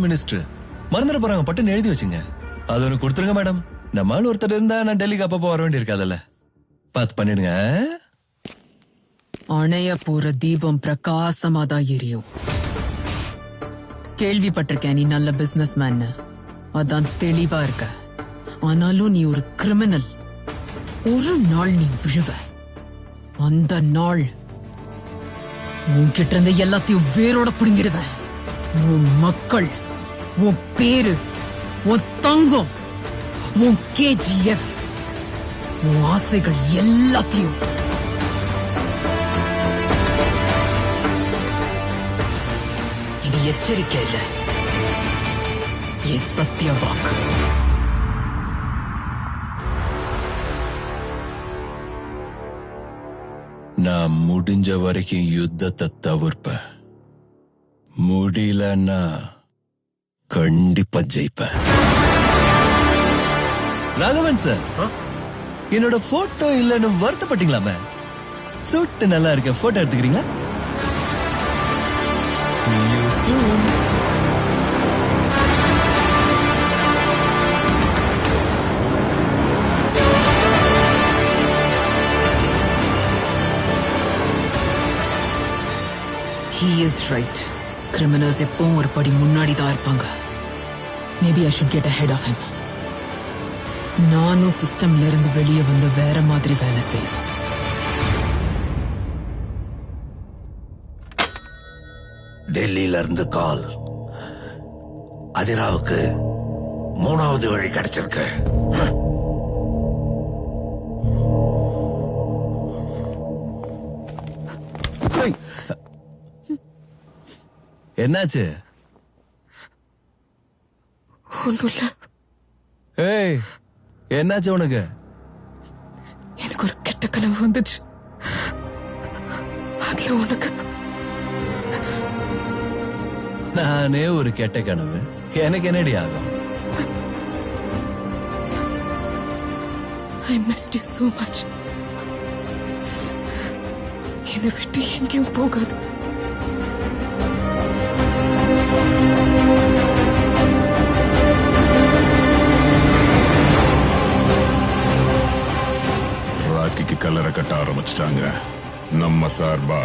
Minister மறந்துட போறாங்க, பட்டுன்னு எழுதி வச்சுங்க. அது ஒண்ணு கொடுத்துருங்க மேடம். நம்ம ஆள் ஒருத்தர் இருந்தா நான் டெல்லிக்கு அப்பப்போ வர வேண்டி இருக்காதல்ல. பார்த்து பண்ணிடுங்க. அணைய போற தீபம் பிரகாசமாதான் எரியும். கேள்விப்பட்டிருக்கேன் நீ நல்ல பிசினஸ் மேன், அதான் தெளிவா இருக்க. ஆனாலும் நீ ஒரு கிரிமினல். ஒரு நாள் நீ விழுவ. அந்த நாள் உன்கிட்ட இருந்த எல்லாத்தையும் வேரோட புடுங்கிடுவேன். உன் மக்கள், உன் பேரு, உன் தங்கம், உன் KGF, உன் ஆசைகள் எல்லாத்தையும். இது எச்சரிக்கை இல்ல, என் சத்திய வாக்கு. நான் முடிஞ்ச வரைக்கும் யுத்தத்தை தவிர்ப்பேன். முடியலன்னா கண்டிப்பா ஜெயிப்பேன். ராகவன் சார், என்னோட போட்டோ இல்லன்னு வருத்தப்பட்டீங்களாமே? சூட் நல்லா இருக்க, போட்டோ எடுத்துக்கிறீங்களா? See you soon. He is right. Criminals எப்பவும் ஒரு படி முன்னாடி தான் இருப்பாங்க. Maybe I should get ahead of him. நானும் சிஸ்டம்ல இருந்து வெளியே வந்து வேற மாதிரி வேலை செய்வேன். டெல்லியில இருந்து கால். அதிராவுக்கு 3வது வழி கிடைச்சிருக்கு. என்னாச்சு? ஒண்ணுல்ல. ஏய், என்னாச்சு உனக்கு? எனக்கு ஒரு கெட்ட கனவு வந்துச்சு. அதுல உனக்கு. நானே ஒரு கெட்ட கனவு, எனக்கு என்னடி ஆகும்? I missed you so much. என்னை விட்டு எங்கேயும் போகாது. ராக்கிக்கு கல்லறை கட்ட ஆரம்பிச்சிட்டாங்க. நம்ம சார்பா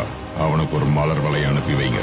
அவனுக்கு ஒரு மலர் வலை அனுப்பி வைங்க.